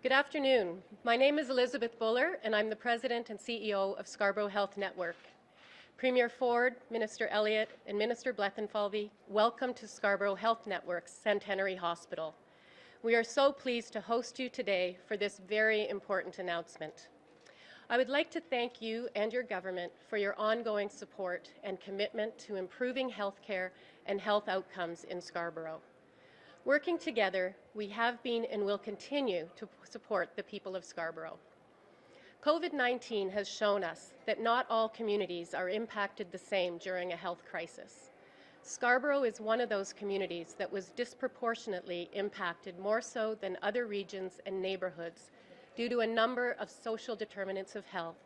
Good afternoon. My name is Elizabeth Buller, and I'm the President and CEO of Scarborough Health Network. Premier Ford, Minister Elliott, and Minister Blethenfalvy, welcome to Scarborough Health Network's Centenary Hospital. We are so pleased to host you today for this very important announcement. I would like to thank you and your government for your ongoing support and commitment to improving healthcare and health outcomes in Scarborough. Working together, we have been and will continue to support the people of Scarborough. COVID-19 has shown us that not all communities are impacted the same during a health crisis. Scarborough is one of those communities that was disproportionately impacted more so than other regions and neighbourhoods due to a number of social determinants of health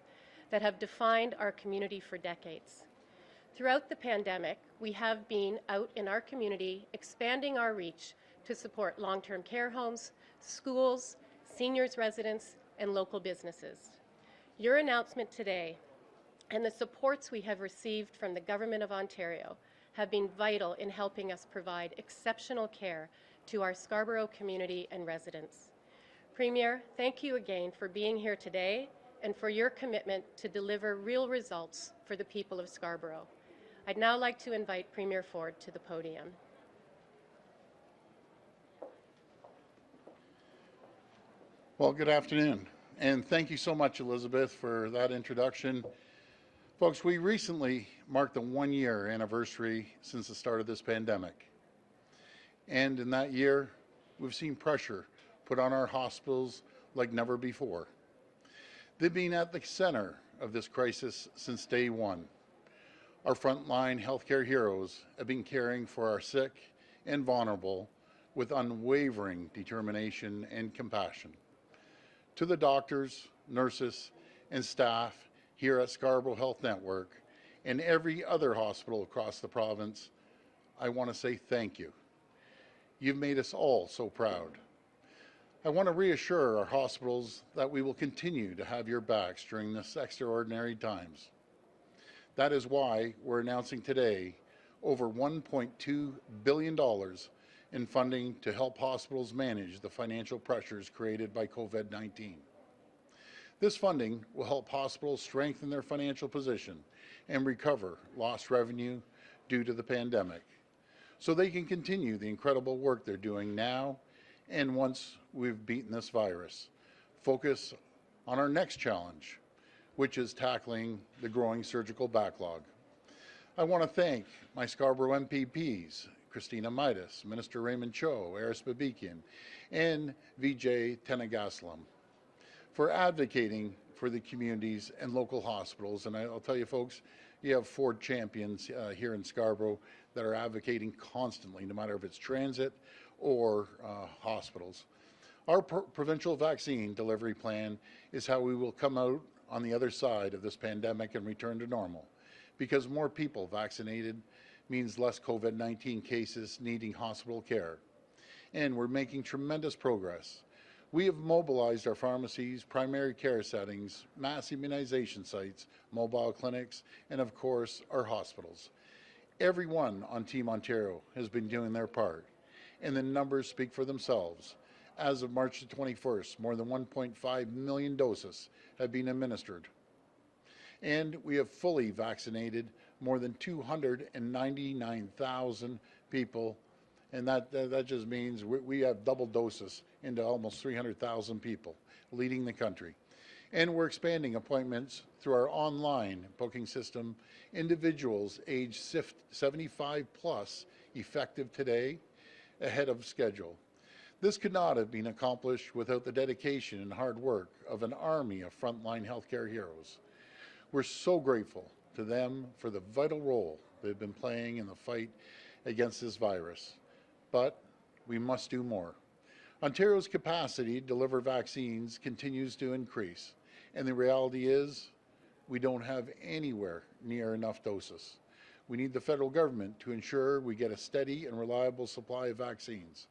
that have defined our community for decades. Throughout the pandemic, we have been out in our community expanding our reach to support long-term care homes, schools, seniors residents, and local businesses. Your announcement today and the supports we have received from the Government of Ontario have been vital in helping us provide exceptional care to our Scarborough community and residents. Premier, thank you again for being here today and for your commitment to deliver real results for the people of Scarborough. I'd now like to invite Premier Ford to the podium. Well, good afternoon, and thank you so much, Elizabeth, for that introduction. Folks, we recently marked the one-year anniversary since the start of this pandemic. And in that year, we've seen pressure put on our hospitals like never before. They've been at the center of this crisis since day one. Our frontline healthcare heroes have been caring for our sick and vulnerable with unwavering determination and compassion. To the doctors, nurses, and staff here at Scarborough Health Network and every other hospital across the province, I want to say thank you. You've made us all so proud. I want to reassure our hospitals that we will continue to have your backs during this extraordinary times. That is why we're announcing today over $1.2 billion in funding to help hospitals manage the financial pressures created by COVID-19. This funding will help hospitals strengthen their financial position and recover lost revenue due to the pandemic, so they can continue the incredible work they're doing now and once we've beaten this virus. Focus on our next challenge, which is tackling the growing surgical backlog. I want to thank my Scarborough MPPs, Christina Midas, Minister Raymond Cho, Aris Babikian, and Vijay Tenagasalam, for advocating for the communities and local hospitals. And I'll tell you folks, you have Ford champions here in Scarborough that are advocating constantly, no matter if it's transit or hospitals. Our provincial vaccine delivery plan is how we will come out on the other side of this pandemic and return to normal, because more people vaccinated means less COVID-19 cases needing hospital care. And we're making tremendous progress. We have mobilized our pharmacies, primary care settings, mass immunization sites, mobile clinics, and of course, our hospitals. Everyone on Team Ontario has been doing their part, and the numbers speak for themselves. As of March the 21st, more than 1.5 million doses have been administered. And we have fully vaccinated more than 299,000 people, and that just means we have double doses into almost 300,000 people, leading the country. And we're expanding appointments through our online booking system. Individuals aged 75 plus, effective today, ahead of schedule. This could not have been accomplished without the dedication and hard work of an army of frontline healthcare heroes. We're so grateful to them for the vital role they've been playing in the fight against this virus. But we must do more. Ontario's capacity to deliver vaccines continues to increase, and the reality is we don't have anywhere near enough doses. We need the federal government to ensure we get a steady and reliable supply of vaccines,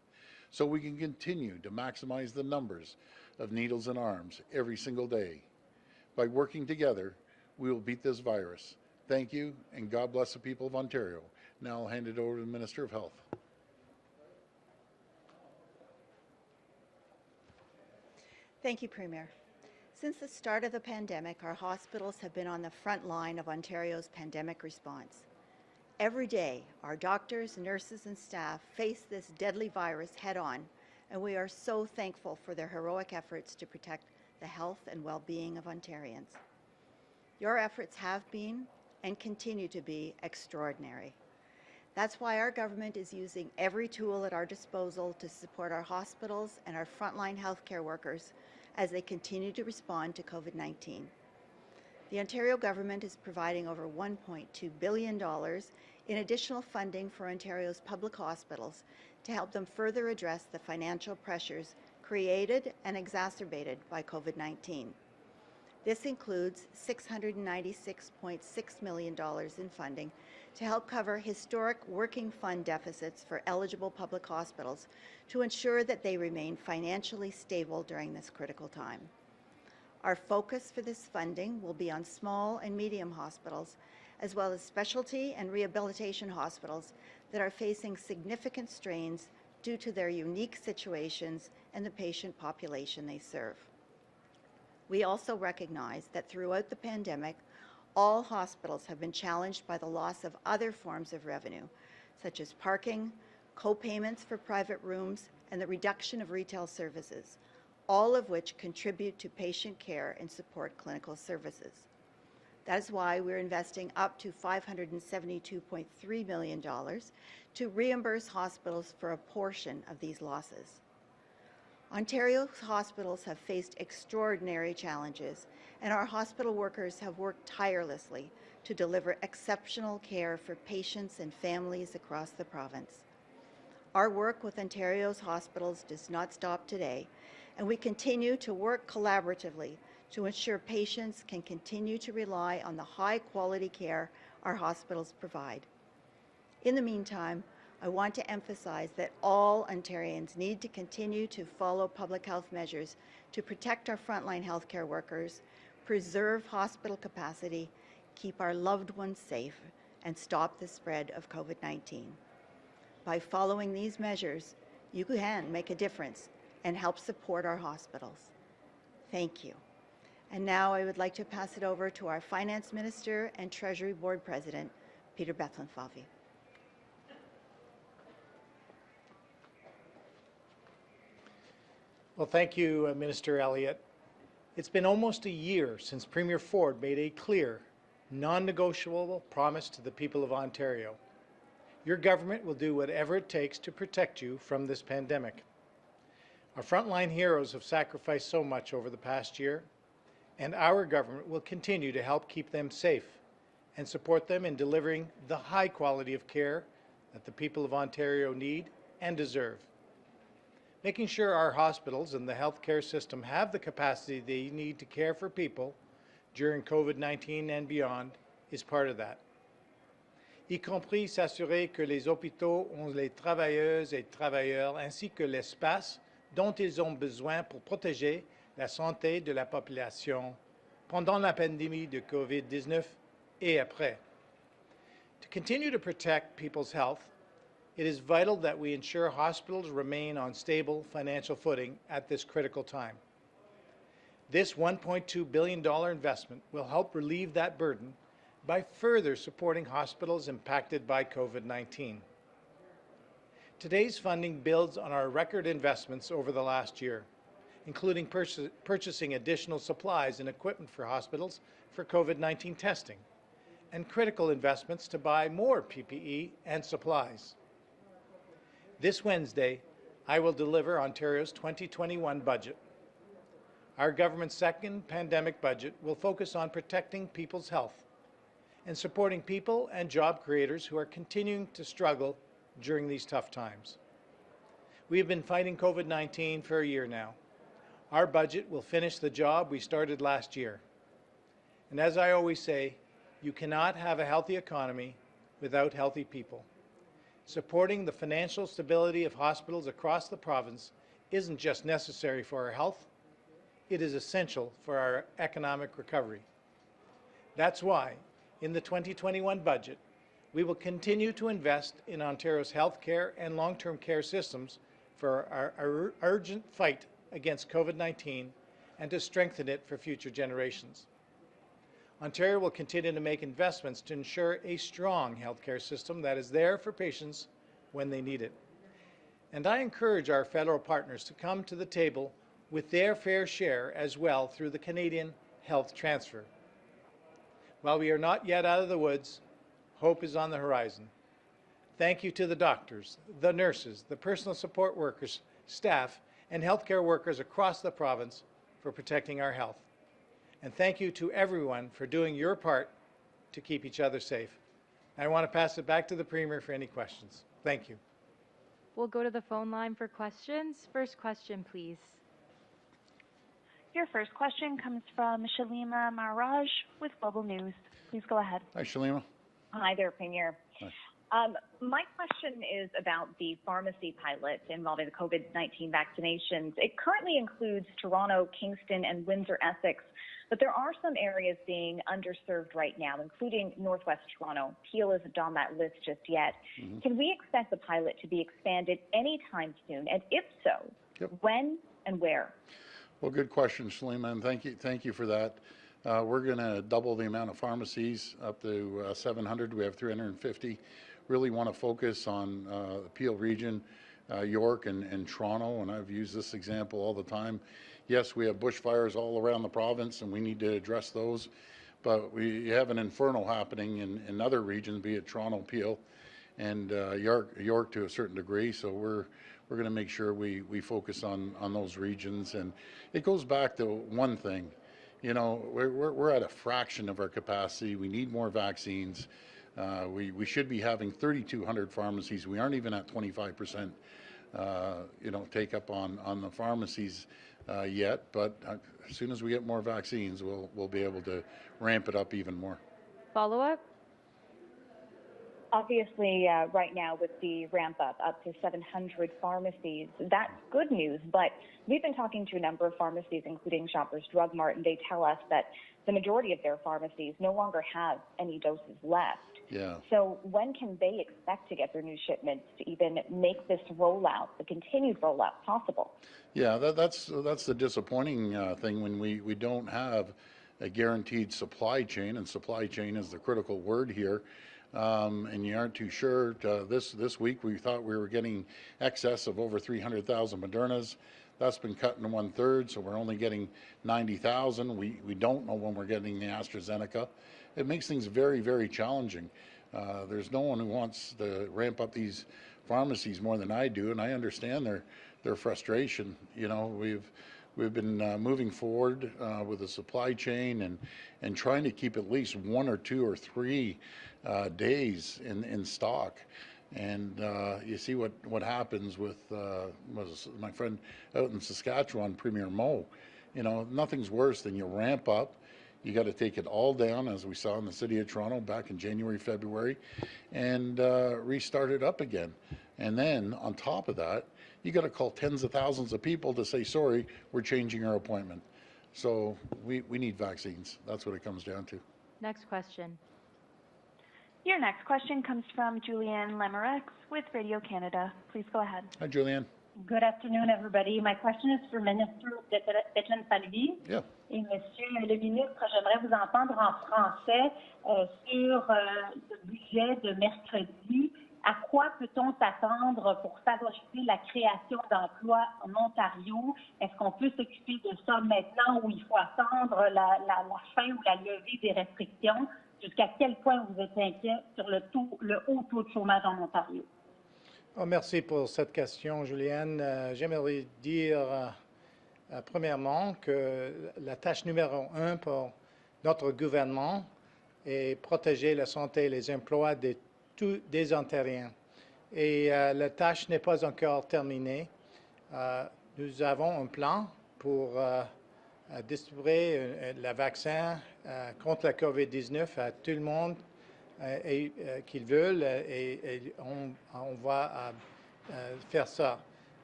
so we can continue to maximize the numbers of needles and arms every single day. By working together, we will beat this virus. Thank you, and God bless the people of Ontario. Now I'll hand it over to the Minister of Health. Thank you, Premier. Since the start of the pandemic, our hospitals have been on the front line of Ontario's pandemic response. Every day, our doctors, nurses, and staff face this deadly virus head-on, and we are so thankful for their heroic efforts to protect the health and well-being of Ontarians. Your efforts have been and continue to be extraordinary. That's why our government is using every tool at our disposal to support our hospitals and our frontline healthcare workers as they continue to respond to COVID-19. The Ontario government is providing over $1.2 billion in additional funding for Ontario's public hospitals to help them further address the financial pressures created and exacerbated by COVID-19. This includes $696.6 million in funding to help cover historic working fund deficits for eligible public hospitals to ensure that they remain financially stable during this critical time. Our focus for this funding will be on small and medium hospitals, as well as specialty and rehabilitation hospitals that are facing significant strains due to their unique situations and the patient population they serve. We also recognize that throughout the pandemic, all hospitals have been challenged by the loss of other forms of revenue, such as parking, co-payments for private rooms, and the reduction of retail services, all of which contribute to patient care and support clinical services. That is why we're investing up to $572.3 million to reimburse hospitals for a portion of these losses. Ontario's hospitals have faced extraordinary challenges, and our hospital workers have worked tirelessly to deliver exceptional care for patients and families across the province. Our work with Ontario's hospitals does not stop today, and we continue to work collaboratively to ensure patients can continue to rely on the high-quality care our hospitals provide. In the meantime, I want to emphasize that all Ontarians need to continue to follow public health measures to protect our frontline healthcare workers, preserve hospital capacity, keep our loved ones safe, and stop the spread of COVID-19. By following these measures, you can make a difference and help support our hospitals. Thank you. And now I would like to pass it over to our Finance Minister and Treasury Board President, Peter Bethlenfalvy. Well, thank you, Minister Elliott. It's been almost a year since Premier Ford made a clear, non-negotiable promise to the people of Ontario. Your government will do whatever it takes to protect you from this pandemic. Our frontline heroes have sacrificed so much over the past year, and our government will continue to help keep them safe and support them in delivering the high quality of care that the people of Ontario need and deserve. Making sure our hospitals and the healthcare system have the capacity they need to care for people during COVID-19 and beyond is part of that. Y compris s'assurer que les hôpitaux ont les travailleuses et travailleurs ainsi que l'espace dont ils ont besoin pour protéger la santé de la population pendant la pandémie de COVID-19 et après. To continue to protect people's health, it is vital that we ensure hospitals remain on stable financial footing at this critical time. This $1.2 billion investment will help relieve that burden by further supporting hospitals impacted by COVID-19. Today's funding builds on our record investments over the last year, including purchasing additional supplies and equipment for hospitals for COVID-19 testing, and critical investments to buy more PPE and supplies. This Wednesday, I will deliver Ontario's 2021 budget. Our government's second pandemic budget will focus on protecting people's health and supporting people and job creators who are continuing to struggle during these tough times. We have been fighting COVID-19 for a year now. Our budget will finish the job we started last year. And as I always say, you cannot have a healthy economy without healthy people. Supporting the financial stability of hospitals across the province isn't just necessary for our health, it is essential for our economic recovery. That's why, in the 2021 budget, we will continue to invest in Ontario's healthcare and long-term care systems for our urgent fight against COVID-19 and to strengthen it for future generations. Ontario will continue to make investments to ensure a strong healthcare system that is there for patients when they need it. And I encourage our federal partners to come to the table with their fair share as well through the Canadian Health Transfer. While we are not yet out of the woods, hope is on the horizon. Thank you to the doctors, the nurses, the personal support workers, staff, and healthcare workers across the province for protecting our health. And thank you to everyone for doing your part to keep each other safe. I want to pass it back to the Premier for any questions. Thank you. We'll go to the phone line for questions. First question, please. Your first question comes from Shalima Maharaj with Global News. Please go ahead. Hi, Shalima. Hi there, Premier. Hi. My question is about the pharmacy pilot involving the COVID-19 vaccinations. It currently includes Toronto, Kingston, and Windsor-Essex, but there are some areas being underserved right now, including Northwest Toronto. Peel isn't on that list just yet. Mm-hmm. Can we expect the pilot to be expanded anytime soon? And if so, when and where? Well, good question, Shalima, and thank you for that. We're going to double the amount of pharmacies up to 700. We have 350. Really want to focus on the Peel region, York and Toronto, and I've used this example all the time. Yes, we have bushfires all around the province, and we need to address those, but we have an inferno happening in other regions, be it Toronto, Peel, and York to a certain degree. So we're going to make sure we focus on those regions, and it goes back to one thing. You know, we're at a fraction of our capacity. We need more vaccines. We should be having 3,200 pharmacies. We aren't even at 25%, take up on the pharmacies yet. But as soon as we get more vaccines, we'll be able to ramp it up even more. Follow up? Obviously, right now with the ramp up to 700 pharmacies, that's good news. But we've been talking to a number of pharmacies, including Shoppers Drug Mart, and they tell us that the majority of their pharmacies no longer have any doses left. Yeah. So when can they expect to get their new shipments to even make this rollout, the continued rollout, possible? Yeah, that's the disappointing thing when we don't have a guaranteed supply chain, and supply chain is the critical word here. And you aren't too sure. This week we thought we were getting excess of over 300,000 Modernas. That's been cut in 1/3, so we're only getting 90,000. We don't know when we're getting the AstraZeneca. It makes things very, very challenging. There's no one who wants to ramp up these pharmacies more than I do, and I understand their frustration. You know, we've been moving forward with the supply chain and trying to keep at least 1 or 2 or 3 days in stock. And you see what happens with was my friend out in Saskatchewan, Premier Mo. You know, nothing's worse than you ramp up. You got to take it all down, as we saw in the city of Toronto back in January, February, and restart it up again. And then on top of that, you got to call tens of thousands of people to say, sorry, we're changing our appointment. So we need vaccines. That's what it comes down to. Next question. Your next question comes from Julianne Lemerex with Radio Canada. Please go ahead. Hi, Julianne. Good afternoon, everybody. My question is for Minister Declan Falvey. Yeah. Et Monsieur le ministre, j'aimerais vous entendre en français sur le budget de mercredi. À quoi peut-on s'attendre pour favoriser la création d'emplois en Ontario? Est-ce qu'on peut s'occuper de ça maintenant ou il faut attendre la fin ou la levée des restrictions? Jusqu'à quel point vous êtes inquiet sur le haut taux de chômage en Ontario? Oh, merci pour cette question, Julienne. J'aimerais dire premièrement que la tâche numéro 1 pour notre gouvernement est protéger la santé et les emplois de tous des Ontariens. Et la tâche n'est pas encore terminée. Nous avons un plan pour distribuer le vaccin contre la COVID-19 à tout le monde qu'ils veulent et on va faire ça.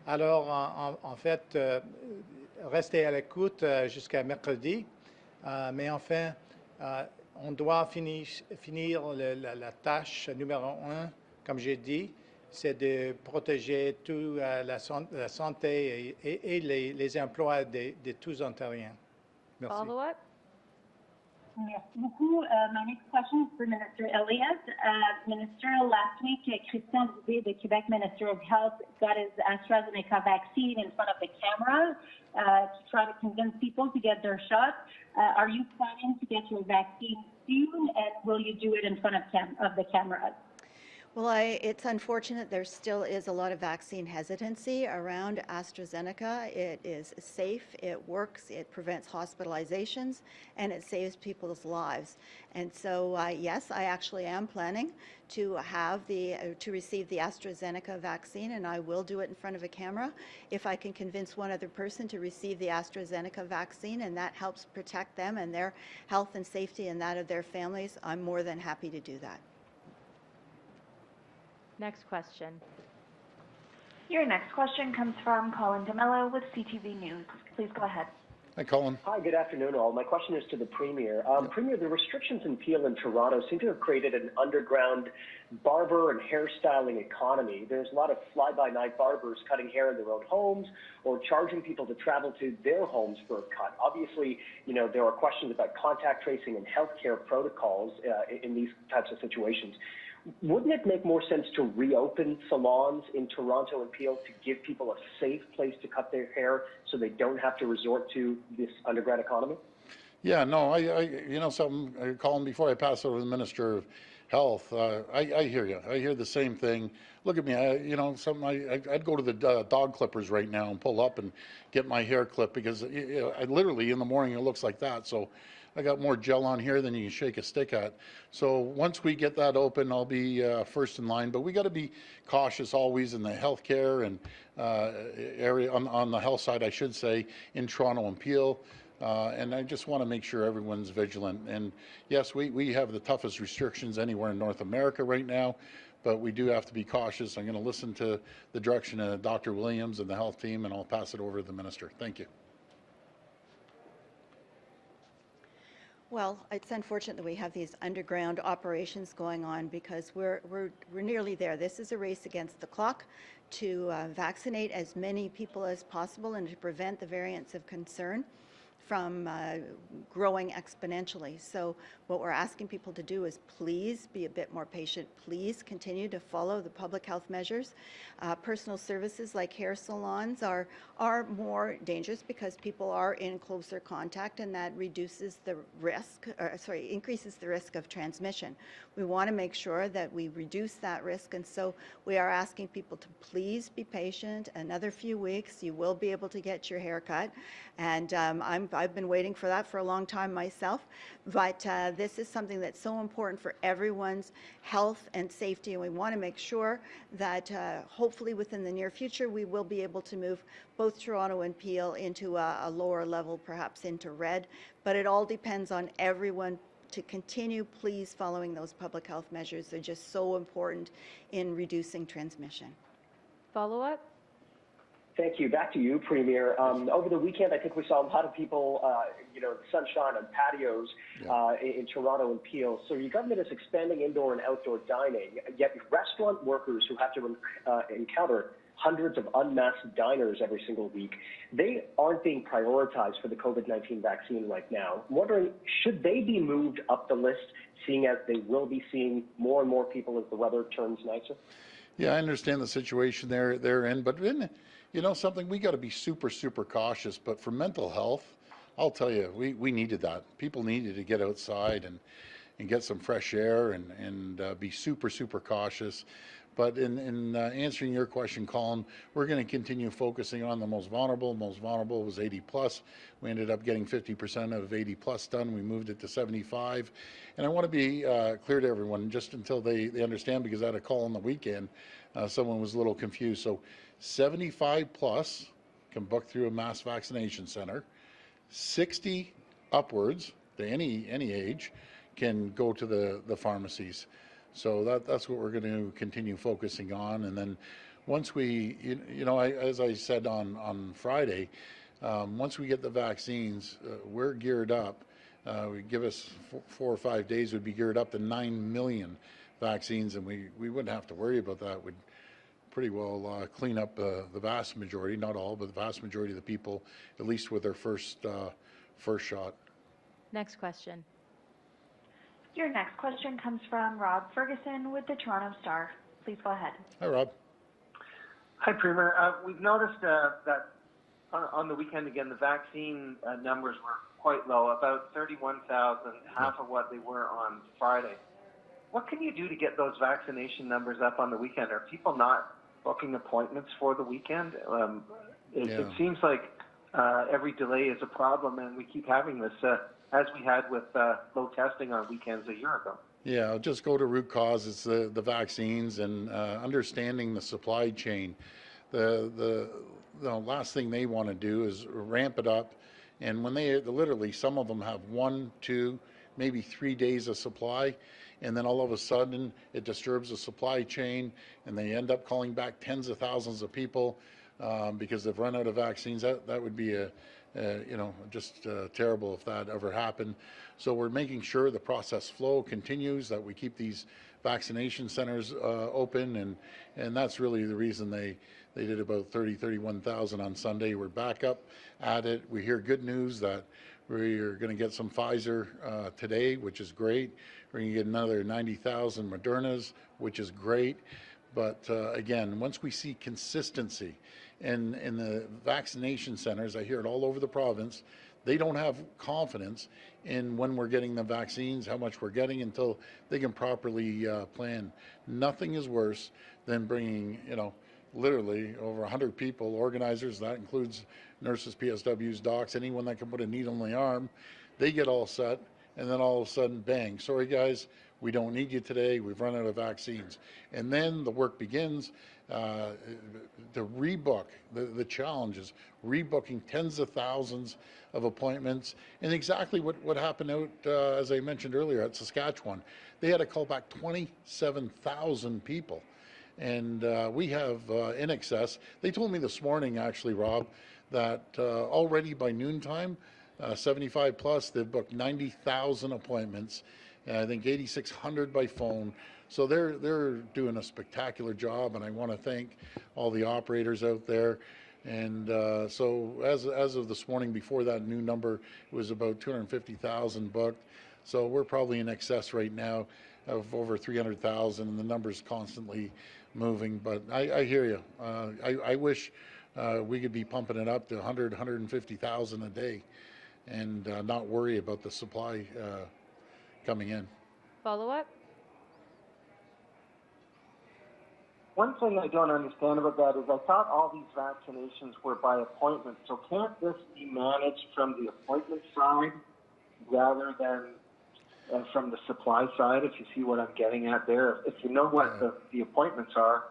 Alors, en fait, restez à l'écoute jusqu'à mercredi, mais enfin, on doit finir la tâche numéro 1, comme j'ai dit, c'est de protéger toute la santé et les emplois de tous Ontariens. Merci. Follow-up? Merci beaucoup. My next question is for Minister Elliott. Minister, last week, Christian Dubé, the Quebec Minister of Health, got his AstraZeneca vaccine in front of the camera to try to convince people to get their shot. Are you planning to get your vaccine soon, and will you do it in front of the cameras? Well, it's unfortunate there still is a lot of vaccine hesitancy around AstraZeneca. It is safe, it works, it prevents hospitalizations, and it saves people's lives. And so, yes, I actually am planning to have to receive the AstraZeneca vaccine, and I will do it in front of a camera. If I can convince one other person to receive the AstraZeneca vaccine, and that helps protect them and their health and safety and that of their families, I'm more than happy to do that. Next question. Your next question comes from Colin DeMello with CTV News. Please go ahead. Hi, Colin. Hi, good afternoon, all. My question is to the Premier. Premier, the restrictions in Peel and Toronto seem to have created an underground barber and hairstyling economy. There's a lot of fly-by-night barbers cutting hair in their own homes or charging people to travel to their homes for a cut. Obviously, there are questions about contact tracing and healthcare protocols in these types of situations. Wouldn't it make more sense to reopen salons in Toronto and Peel to give people a safe place to cut their hair so they don't have to resort to this underground economy? Yeah, no, I something, Colin, before I pass over to the Minister of Health, I hear you. I hear the same thing. Look at me, I'd go to the dog clippers right now and pull up and get my hair clipped because I literally in the morning it looks like that. So I got more gel on here than you can shake a stick at. So once we get that open, I'll be first in line. But we got to be cautious always in the healthcare and area on the health side, I should say, in Toronto and Peel. And I just want to make sure everyone's vigilant. And yes, we have the toughest restrictions anywhere in North America right now, but we do have to be cautious. I'm going to listen to the direction of Dr. Williams and the health team, and I'll pass it over to the Minister. Thank you. Well, it's unfortunate that we have these underground operations going on because we're nearly there. This is a race against the clock to vaccinate as many people as possible and to prevent the variants of concern from growing exponentially. So what we're asking people to do is please be a bit more patient. Please continue to follow the public health measures. Personal services like hair salons are more dangerous because people are in closer contact, and that reduces the risk, increases the risk of transmission. We want to make sure that we reduce that risk, and so we are asking people to please be patient. Another few weeks, you will be able to get your hair cut, and I've been waiting for that for a long time myself, but this is something that's so important for everyone's health and safety, and we want to make sure that hopefully within the near future we will be able to move both Toronto and Peel into a lower level, perhaps into red, but it all depends on everyone to continue please following those public health measures. They're just so important in reducing transmission. Follow-up? Thank you. Back to you, Premier. Over the weekend, I think we saw a lot of people, sunshine on patios in Toronto and Peel. So your government is expanding indoor and outdoor dining, yet restaurant workers who have to encounter hundreds of unmasked diners every single week, they aren't being prioritized for the COVID-19 vaccine right now. I'm wondering, should they be moved up the list, seeing as they will be seeing more and more people as the weather turns nicer? Yeah, I understand the situation they're in, but something, we got to be super, super cautious. But for mental health, I'll tell you, we needed that. People needed to get outside and get some fresh air and be super, super cautious. But in answering your question, Colin, we're going to continue focusing on the most vulnerable. Most vulnerable was 80 plus. We ended up getting 50% of 80 plus done. We moved it to 75. And I want to be clear to everyone, just until they understand, because I had a call on the weekend. Someone was a little confused. So 75 plus can book through a mass vaccination center. 60 upwards to any age can go to the pharmacies. So that's what we're going to continue focusing on. And then once we, as I said on Friday, once we get the vaccines, we're geared up. We give us 4 or 5 days, we'd be geared up to 9 million vaccines, and we wouldn't have to worry about that. We'd pretty well clean up the vast majority, not all, but the vast majority of the people, at least with their first first shot. Next question. Your next question comes from Rob Ferguson with the Toronto Star. Please go ahead. Hi, Rob. Hi, Premier. We've noticed that on the weekend again, the vaccine numbers were quite low, about 31,000, half of what they were on Friday. What can you do to get those vaccination numbers up on the weekend? Are people not booking appointments for the weekend? It seems like every delay is a problem, and we keep having this, as we had with low testing on weekends a year ago. Yeah, I'll just go to root cause. It's the vaccines and understanding the supply chain. The last thing they want to do is ramp it up, and when they literally, some of them have 1, 2, maybe 3 days of supply, and then all of a sudden it disturbs the supply chain, and they end up calling back tens of thousands of people because they've run out of vaccines. That would be just terrible if that ever happened. So we're making sure the process flow continues, that we keep these vaccination centers open, and that's really the reason they did about 31,000 on Sunday. We're back up at it. We hear good news that we're going to get some Pfizer today, which is great. We're going to get another 90,000 Modernas, which is great. But again, once we see consistency in the vaccination centers, I hear it all over the province, they don't have confidence in when we're getting the vaccines, how much we're getting, until they can properly plan. Nothing is worse than bringing, literally over 100 people, organizers, that includes nurses, PSWs, docs, anyone that can put a needle in the arm. They get all set, and then all of a sudden, bang, sorry guys, we don't need you today, we've run out of vaccines. And then the work begins to rebook. The challenge is rebooking tens of thousands of appointments. And exactly what happened out, as I mentioned earlier, at Saskatchewan. They had to call back 27,000 people. And we have in excess, they told me this morning actually, Rob, that already by noontime, 75 plus, they've booked 90,000 appointments, and I think 8,600 by phone. So they're doing a spectacular job, and I want to thank all the operators out there. And so as of this morning, before that new number, it was about 250,000 booked. So we're probably in excess right now of over 300,000, and the number's constantly moving. But I hear you. I wish we could be pumping it up to 100, 150,000 a day, and not worry about the supply coming in. Follow-up? One thing I don't understand about that is I thought all these vaccinations were by appointment. So can't this be managed from the appointment side rather than from the supply side, if you see what I'm getting at there? If you know what the appointments are,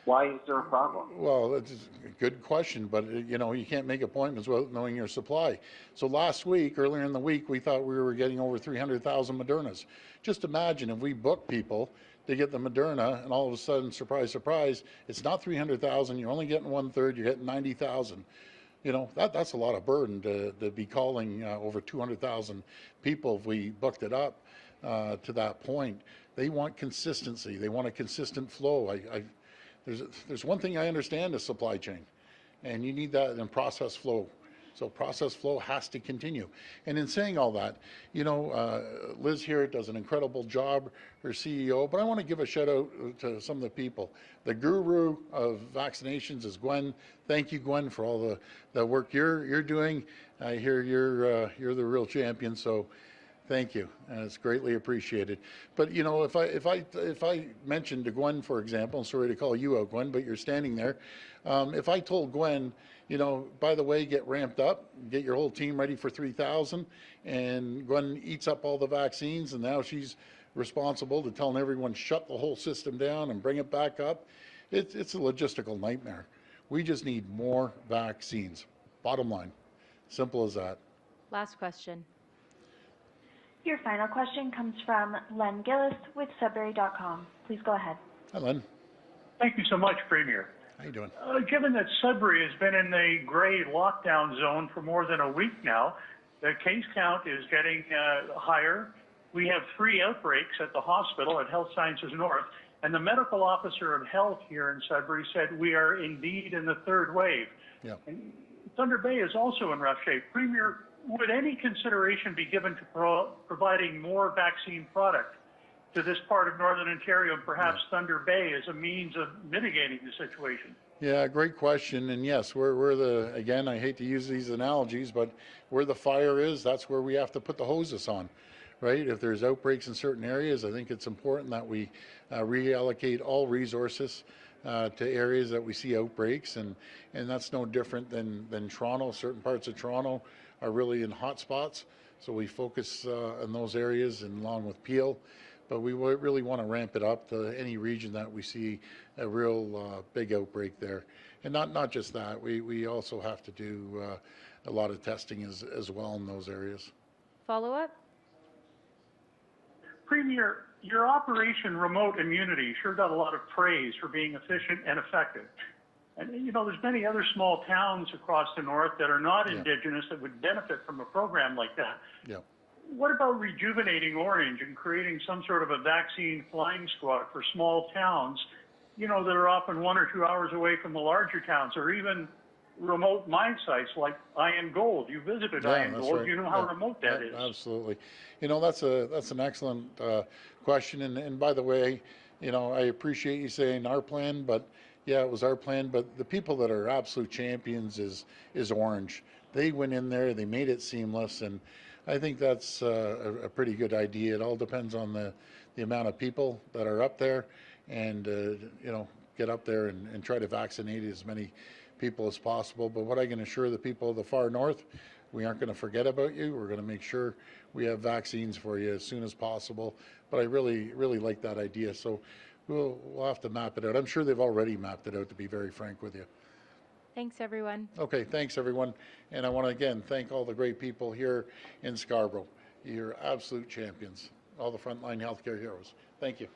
why is there a problem? Well, it's a good question, but you can't make appointments without knowing your supply. So last week, earlier in the week, we thought we were getting over 300,000 Modernas. Just imagine if we book people to get the Moderna, and all of a sudden, surprise, surprise, it's not 300,000. You're only getting 1/3. You're getting 90,000. That's a lot of burden to be calling over 200,000 people if we booked it up to that point. They want consistency. They want a consistent flow. There's one thing I understand is supply chain, and you need that in process flow. So process flow has to continue. And in saying all that, Liz here does an incredible job, her CEO, but I want to give a shout out to some of the people. The guru of vaccinations is Gwen. Thank you, Gwen, for all the work you're doing. I hear you're the real champion, so thank you, and it's greatly appreciated. But if I mentioned to Gwen, for example, and sorry to call you out, Gwen, but you're standing there. If I told Gwen, by the way, get ramped up, get your whole team ready for 3,000, and Gwen eats up all the vaccines, and now she's responsible to telling everyone shut the whole system down and bring it back up. It's a logistical nightmare. We just need more vaccines. Bottom line, simple as that. Last question. Your final question comes from Len Gillis with Sudbury.com. Please go ahead. Hi, Len. Thank you so much, Premier. How you doing? Given that Sudbury has been in the gray lockdown zone for more than a week now, the case count is getting higher. We have 3 outbreaks at the hospital at Health Sciences North, and the medical officer of health here in Sudbury said we are indeed in the 3rd wave. Yeah. Thunder Bay is also in rough shape. Premier, would any consideration be given to providing more vaccine product to this part of Northern Ontario and perhaps Thunder Bay as a means of mitigating the situation? Yeah, great question. And yes, we're the, again, I hate to use these analogies, but where the fire is, that's where we have to put the hoses on, right? If there's outbreaks in certain areas, I think it's important that we reallocate all resources to areas that we see outbreaks. And that's no different than Toronto. Certain parts of Toronto are really in hot spots. So we focus in those areas and along with Peel. But we really want to ramp it up to any region that we see a real big outbreak there. And not just that, we also have to do a lot of testing as well in those areas. Follow up? Premier, your Operation Remote Immunity sure got a lot of praise for being efficient and effective. And, you know, there's many other small towns across the north that are not Indigenous that would benefit from a program like that. Yeah. What about rejuvenating Orange and creating some sort of a vaccine flying squad for small towns, you know, that are often 1 or 2 hours away from the larger towns, or even remote mine sites like Iron Gold? You visited Iron Gold. Right. You know how remote that is. Absolutely. You know, that's an excellent question. And by the way, you know, I appreciate you saying our plan, but yeah, it was our plan. But the people that are absolute champions is Orange. They went in there, they made it seamless, and I think that's a pretty good idea. It all depends on the amount of people that are up there, and you know, get up there and try to vaccinate as many people as possible. But what I can assure the people of the far north, we aren't going to forget about you. We're going to make sure we have vaccines for you as soon as possible. But I really like that idea. So we'll have to map it out. I'm sure they've already mapped it out, to be very frank with you. Thanks, everyone. Okay, thanks everyone. And I want to again thank all the great people here in Scarborough. You're absolute champions, all the frontline healthcare heroes. Thank you.